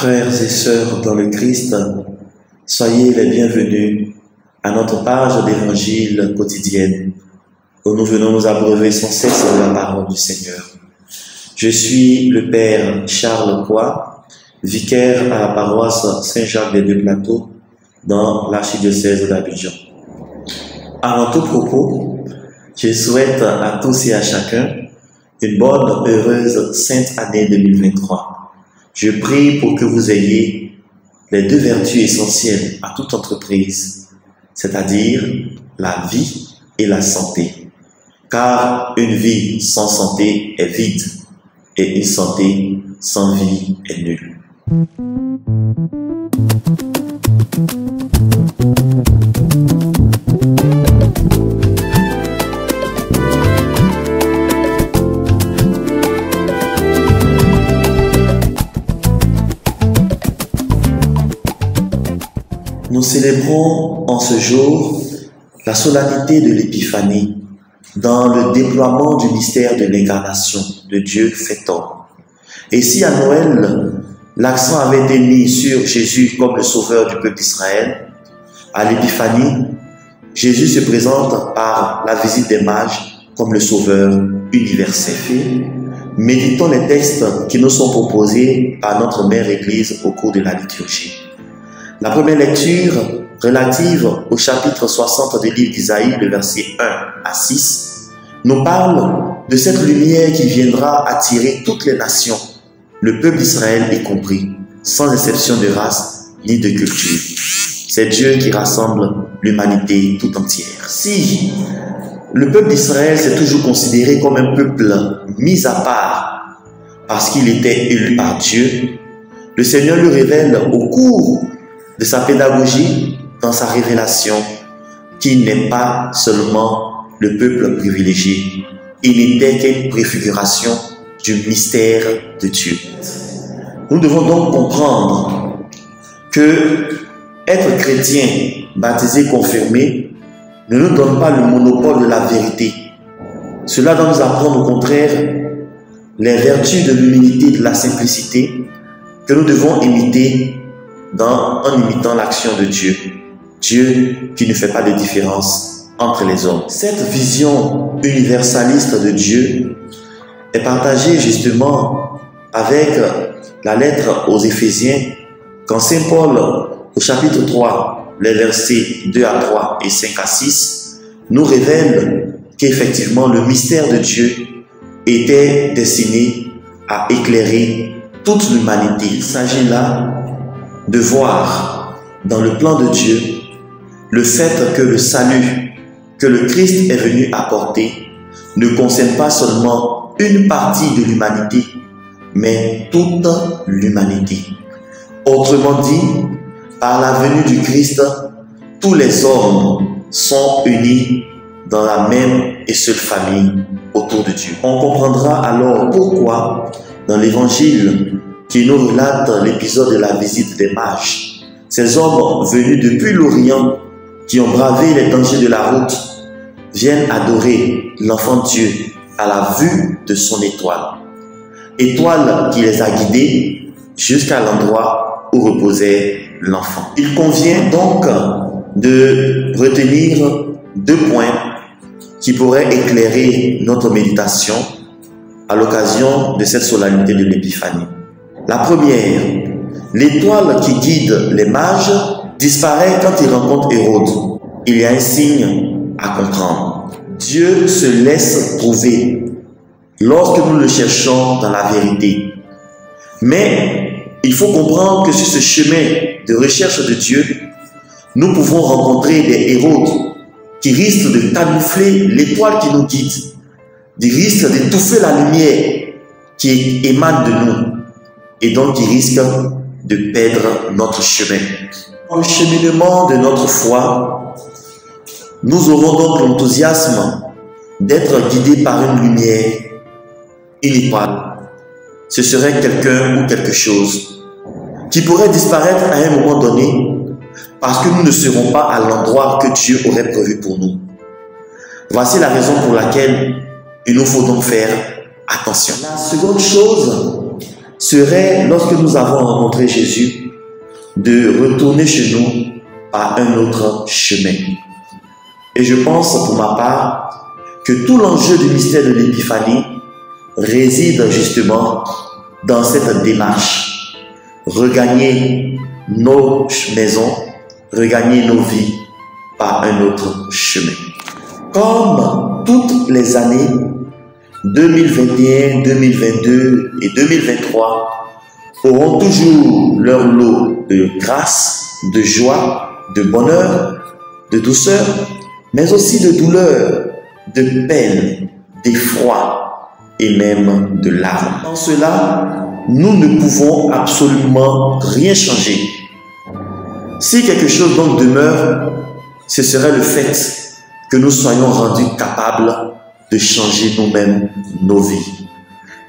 Frères et sœurs dans le Christ, soyez les bienvenus à notre page d'évangile quotidienne où nous venons nous abreuver sans cesse de la parole du Seigneur. Je suis le Père Charles Poix, vicaire à la paroisse Saint-Jacques-des-Deux-Plateaux dans l'archidiocèse d'Abidjan. Avant tout propos, je souhaite à tous et à chacun une bonne, heureuse, sainte année 2023. Je prie pour que vous ayez les deux vertus essentielles à toute entreprise, c'est-à-dire la vie et la santé. Car une vie sans santé est vide et une santé sans vie est nulle. Nous célébrons en ce jour la solennité de l'Épiphanie dans le déploiement du mystère de l'incarnation de Dieu fait homme. Et si à Noël, l'accent avait été mis sur Jésus comme le sauveur du peuple d'Israël, à l'Épiphanie, Jésus se présente par la visite des mages comme le sauveur universel. Méditons les textes qui nous sont proposés par notre Mère Église au cours de la liturgie. La première lecture, relative au chapitre 60 du livre d'Isaïe, le verset 1 à 6, nous parle de cette lumière qui viendra attirer toutes les nations, le peuple d'Israël y compris, sans exception de race ni de culture. C'est Dieu qui rassemble l'humanité tout entière. Si le peuple d'Israël s'est toujours considéré comme un peuple mis à part parce qu'il était élu par Dieu, le Seigneur lui révèle au cours de sa pédagogie, dans sa révélation, qu'il n'est pas seulement le peuple privilégié. Il n'était qu'une préfiguration du mystère de Dieu. Nous devons donc comprendre que être chrétien, baptisé, confirmé, ne nous donne pas le monopole de la vérité. Cela doit nous apprendre au contraire les vertus de l'humilité et de la simplicité que nous devons imiter en imitant l'action de Dieu. Dieu qui ne fait pas de différence entre les hommes. Cette vision universaliste de Dieu est partagée justement avec la lettre aux Éphésiens, quand Saint Paul, au chapitre 3, les versets 2 à 3 et 5 à 6, nous révèle qu'effectivement le mystère de Dieu était destiné à éclairer toute l'humanité. Il s'agit là de voir dans le plan de Dieu le fait que le salut que le Christ est venu apporter ne concerne pas seulement une partie de l'humanité, mais toute l'humanité. Autrement dit, par la venue du Christ, tous les hommes sont unis dans la même et seule famille autour de Dieu. On comprendra alors pourquoi dans l'évangile qui nous relate l'épisode de la visite des mages, ces hommes venus depuis l'Orient qui ont bravé les dangers de la route viennent adorer l'enfant Dieu à la vue de son étoile. Étoile qui les a guidés jusqu'à l'endroit où reposait l'enfant. Il convient donc de retenir deux points qui pourraient éclairer notre méditation à l'occasion de cette solennité de l'Épiphanie. La première, l'étoile qui guide les mages disparaît quand ils rencontrent Hérode. Il y a un signe à comprendre. Dieu se laisse trouver lorsque nous le cherchons dans la vérité. Mais il faut comprendre que sur ce chemin de recherche de Dieu, nous pouvons rencontrer des Hérodes qui risquent de camoufler l'étoile qui nous guide, qui risquent d'étouffer la lumière qui émane de nous, et donc qui risque de perdre notre chemin. Dans le cheminement de notre foi, nous aurons donc l'enthousiasme d'être guidés par une lumière, une étoile. Ce serait quelqu'un ou quelque chose qui pourrait disparaître à un moment donné parce que nous ne serons pas à l'endroit que Dieu aurait prévu pour nous. Voici la raison pour laquelle il nous faut donc faire attention. La seconde chose, serait, lorsque nous avons rencontré Jésus, de retourner chez nous par un autre chemin. Et je pense pour ma part que tout l'enjeu du mystère de l'Épiphanie réside justement dans cette démarche. Regagner nos maisons, regagner nos vies par un autre chemin. Comme toutes les années 2021, 2022 et 2023 auront toujours leur lot de grâce, de joie, de bonheur, de douceur, mais aussi de douleur, de peine, d'effroi et même de larmes. Dans cela, nous ne pouvons absolument rien changer. Si quelque chose donc demeure, ce serait le fait que nous soyons rendus capables de changer nous-mêmes nos vies.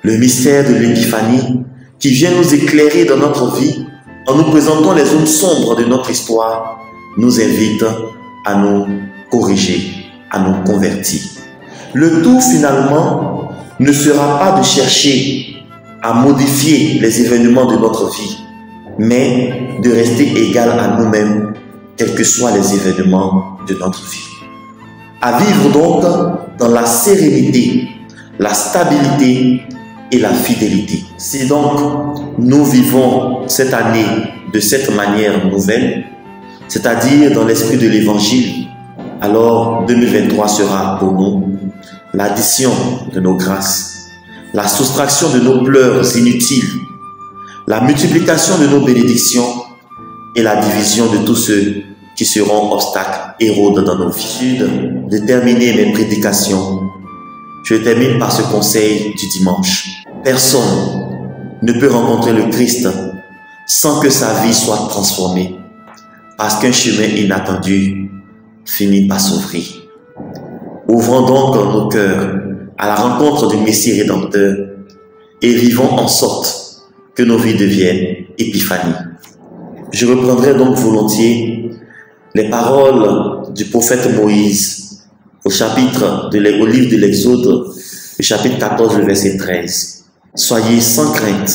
Le mystère de l'Épiphanie qui vient nous éclairer dans notre vie en nous présentant les zones sombres de notre histoire nous invite à nous corriger, à nous convertir. Le tout finalement ne sera pas de chercher à modifier les événements de notre vie, mais de rester égal à nous-mêmes, quels que soient les événements de notre vie. À vivre donc dans la sérénité, la stabilité et la fidélité. Si donc nous vivons cette année de cette manière nouvelle, c'est-à-dire dans l'esprit de l'Évangile, alors 2023 sera pour nous l'addition de nos grâces, la soustraction de nos pleurs inutiles, la multiplication de nos bénédictions et la division de tous ceux qui seront obstacles et rôdent dans nos vies. De terminer mes prédications, je termine par ce conseil du dimanche. Personne ne peut rencontrer le Christ sans que sa vie soit transformée, parce qu'un chemin inattendu finit par s'ouvrir. Ouvrons donc nos cœurs à la rencontre du Messie Rédempteur et vivons en sorte que nos vies deviennent épiphanie. Je reprendrai donc volontiers les paroles du prophète Moïse au livre de l'Exode, le chapitre 14, le verset 13. Soyez sans crainte,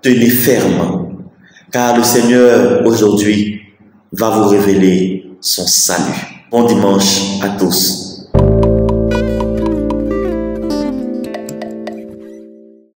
tenez ferme, car le Seigneur aujourd'hui va vous révéler son salut. Bon dimanche à tous.